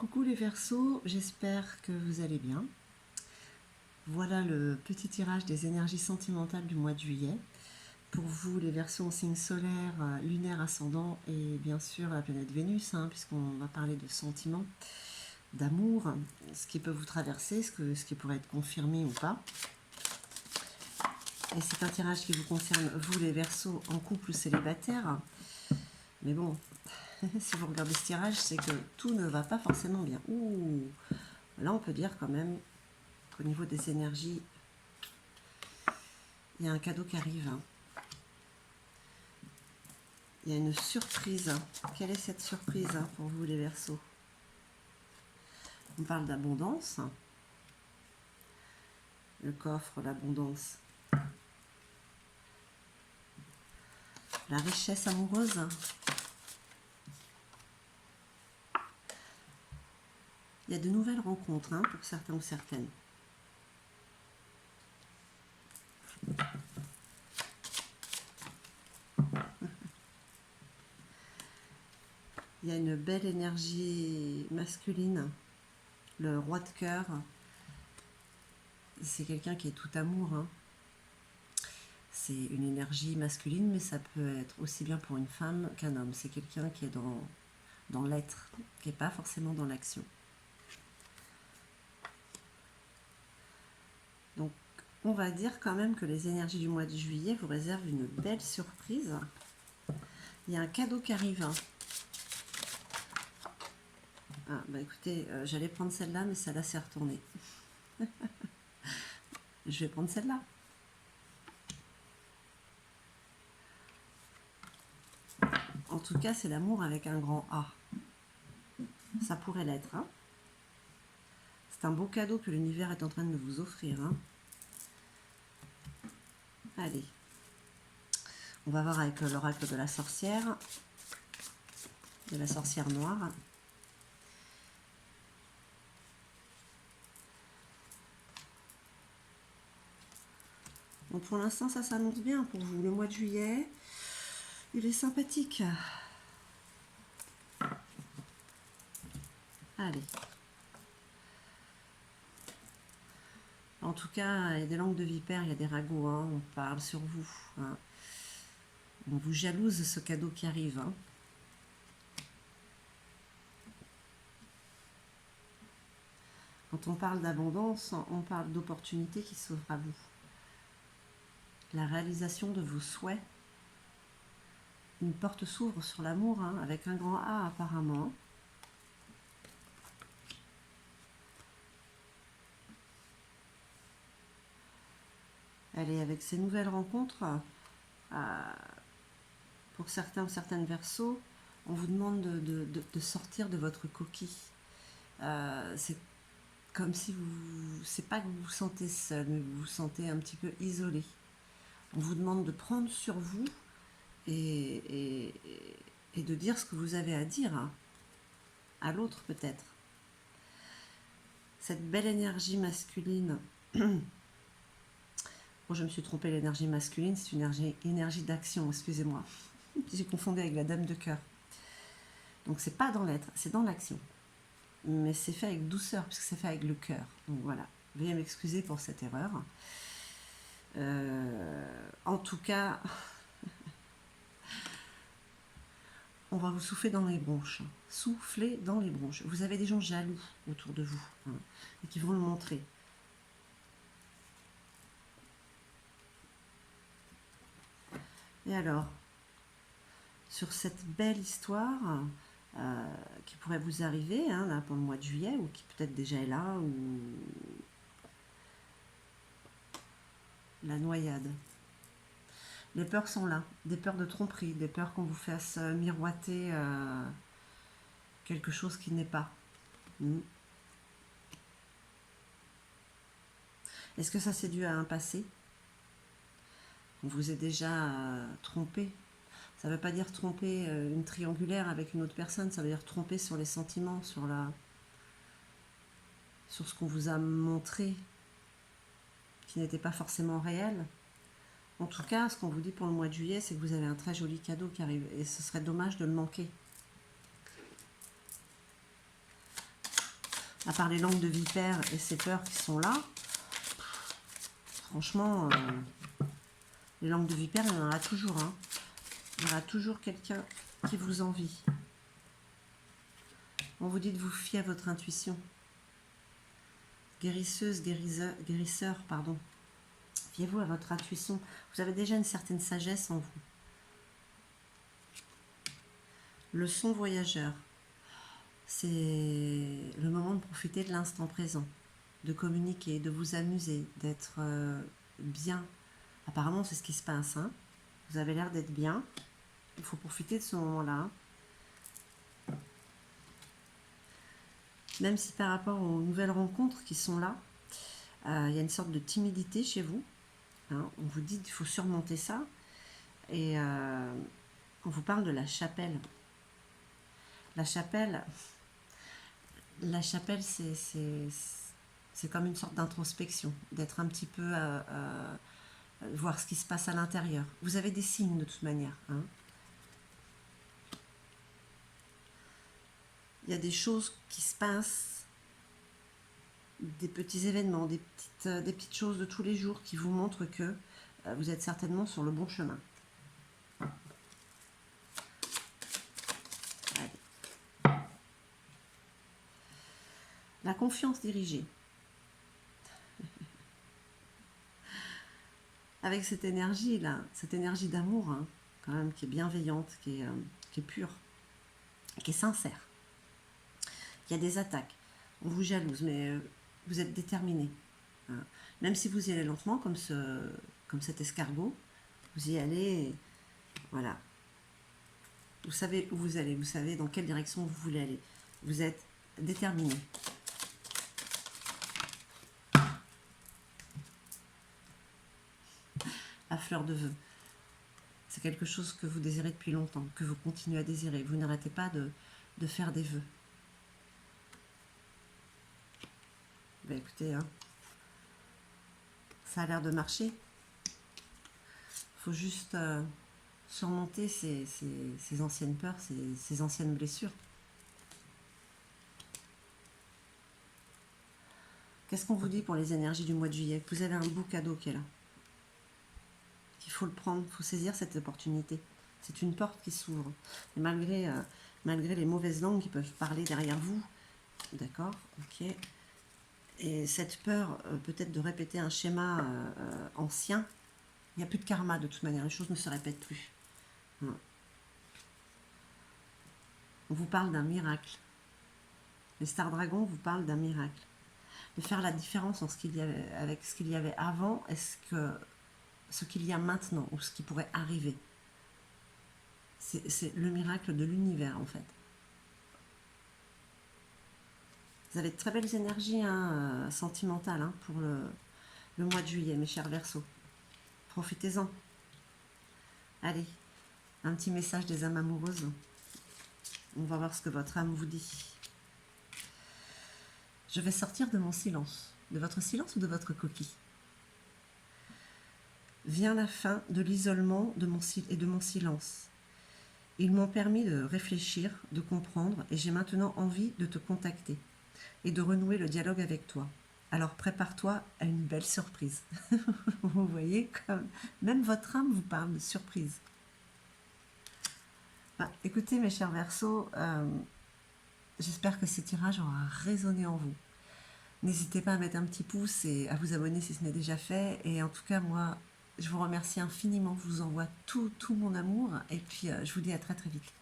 Coucou les Verseaux, j'espère que vous allez bien. Voilà le petit tirage des énergies sentimentales du mois de juillet. Pour vous, les Verseaux en signe solaire, lunaire, ascendant et bien sûr la planète Vénus, puisqu'on va parler de sentiments, d'amour, ce qui peut vous traverser, ce qui pourrait être confirmé ou pas. Et c'est un tirage qui vous concerne, vous les Verseaux, en couple ou célibataire. Mais bon, si vous regardez ce tirage, c'est que tout ne va pas forcément bien. Ouh, là on peut dire quand même qu'au niveau des énergies, il y a un cadeau qui arrive. Il y a une surprise. Quelle est cette surprise pour vous les Verseaux? On parle d'abondance. Le coffre, l'abondance. La richesse amoureuse. Il y a de nouvelles rencontres pour certains ou certaines. Il y a une belle énergie masculine. Le roi de cœur, c'est quelqu'un qui est tout amour. C'est une énergie masculine, mais ça peut être aussi bien pour une femme qu'un homme. C'est quelqu'un qui est dans l'être, qui n'est pas forcément dans l'action. Donc, on va dire quand même que les énergies du mois de juillet vous réservent une belle surprise. Il y a un cadeau qui arrive. Ah, bah écoutez, j'allais prendre celle-là, mais celle-là s'est retournée. Je vais prendre celle-là. En tout cas, c'est l'amour avec un grand A. Ça pourrait l'être. C'est un beau cadeau que l'univers est en train de vous offrir. Allez. On va voir avec l'oracle de la sorcière noire. Donc pour l'instant, ça s'annonce bien pour vous. Le mois de juillet, il est sympathique. Allez. En tout cas, il y a des langues de vipère, il y a des ragots. On parle sur vous. On vous jalouse ce cadeau qui arrive. Quand on parle d'abondance, on parle d'opportunités qui s'ouvrent à vous. La réalisation de vos souhaits. Une porte s'ouvre sur l'amour, avec un grand A apparemment. Allez, avec ces nouvelles rencontres, pour certains ou certaines Verseaux, on vous demande de sortir de votre coquille. C'est comme si c'est pas que vous vous sentez seul, mais vous vous sentez un petit peu isolé. On vous demande de prendre sur vous et de dire ce que vous avez à dire à l'autre peut-être. Cette belle énergie masculine. Bon, je me suis trompée, l'énergie masculine, c'est une énergie d'action, excusez-moi. J'ai confondu avec la dame de cœur. Donc c'est pas dans l'être, c'est dans l'action. Mais c'est fait avec douceur, puisque c'est fait avec le cœur. Donc voilà, veuillez m'excuser pour cette erreur. En tout cas, on va vous souffler dans les bronches. Souffler dans les bronches. Vous avez des gens jaloux autour de vous, et qui vont le montrer. Et alors, sur cette belle histoire qui pourrait vous arriver là, pour le mois de juillet, ou qui peut-être déjà est là, ou la noyade. Les peurs sont là, des peurs de tromperie, des peurs qu'on vous fasse miroiter quelque chose qui n'est pas. Est-ce que ça c'est dû à un passé? On vous est déjà trompé. Ça ne veut pas dire tromper une triangulaire avec une autre personne, ça veut dire tromper sur les sentiments, sur ce qu'on vous a montré, qui n'était pas forcément réel. En tout cas, ce qu'on vous dit pour le mois de juillet, c'est que vous avez un très joli cadeau qui arrive, et ce serait dommage de le manquer. À part les langues de vipère et ces peurs qui sont là, franchement, les langues de vipère, il y en a toujours. Hein. Il y aura toujours quelqu'un qui vous envie. On vous dit de vous fier à votre intuition. Guérisseuse, guérisseur, pardon. Fiez-vous à votre intuition. Vous avez déjà une certaine sagesse en vous. Le son voyageur. C'est le moment de profiter de l'instant présent. De communiquer, de vous amuser, d'être bien. Apparemment, c'est ce qui se passe. Hein. Vous avez l'air d'être bien. Il faut profiter de ce moment-là. Même si par rapport aux nouvelles rencontres qui sont là, il y a une sorte de timidité chez vous. Hein. On vous dit qu'il faut surmonter ça. Et on vous parle de la chapelle. La chapelle, c'est comme une sorte d'introspection, d'être un petit peu voir ce qui se passe à l'intérieur. Vous avez des signes de toute manière. Hein. Il y a des choses qui se passent, des petits événements, des petites choses de tous les jours qui vous montrent que vous êtes certainement sur le bon chemin. Allez. La confiance dirigée. Avec cette énergie-là, cette énergie d'amour, hein, quand même, qui est bienveillante, qui est pure, qui est sincère. Il y a des attaques, on vous jalouse, mais vous êtes déterminé. Hein. Même si vous y allez lentement, comme cet escargot, vous y allez, et voilà. Vous savez où vous allez, vous savez dans quelle direction vous voulez aller. Vous êtes déterminé. La fleur de vœux. C'est quelque chose que vous désirez depuis longtemps, que vous continuez à désirer. Vous n'arrêtez pas de faire des vœux. Ben écoutez, hein, ça a l'air de marcher. Il faut juste surmonter ces anciennes peurs, ces anciennes blessures. Qu'est-ce qu'on vous dit pour les énergies du mois de juillet? Vous avez un beau cadeau qui est là. Il faut le prendre, il faut saisir cette opportunité. C'est une porte qui s'ouvre. Et malgré les mauvaises langues qui peuvent parler derrière vous, d'accord, ok. Et cette peur peut-être de répéter un schéma ancien, il n'y a plus de karma de toute manière, les choses ne se répètent plus. On vous parle d'un miracle. Les Star Dragons vous parlent d'un miracle. De faire la différence avec ce qu'il y avait avant et ce qu'il y a maintenant, ou ce qui pourrait arriver. C'est le miracle de l'univers, en fait. Vous avez de très belles énergies sentimentales pour le mois de juillet, mes chers Verseaux. Profitez-en. Allez, un petit message des âmes amoureuses. On va voir ce que votre âme vous dit. Je vais sortir de mon silence. De votre silence ou de votre coquille? Vient la fin de l'isolement et de mon silence. Ils m'ont permis de réfléchir, de comprendre, et j'ai maintenant envie de te contacter et de renouer le dialogue avec toi. Alors prépare-toi à une belle surprise. Vous voyez, comme même votre âme vous parle de surprise. Écoutez mes chers Verseaux, j'espère que ce tirage aura résonné en vous. N'hésitez pas à mettre un petit pouce et à vous abonner si ce n'est déjà fait. Et en tout cas, moi, je vous remercie infiniment. Je vous envoie tout mon amour. Et puis, je vous dis à très très vite.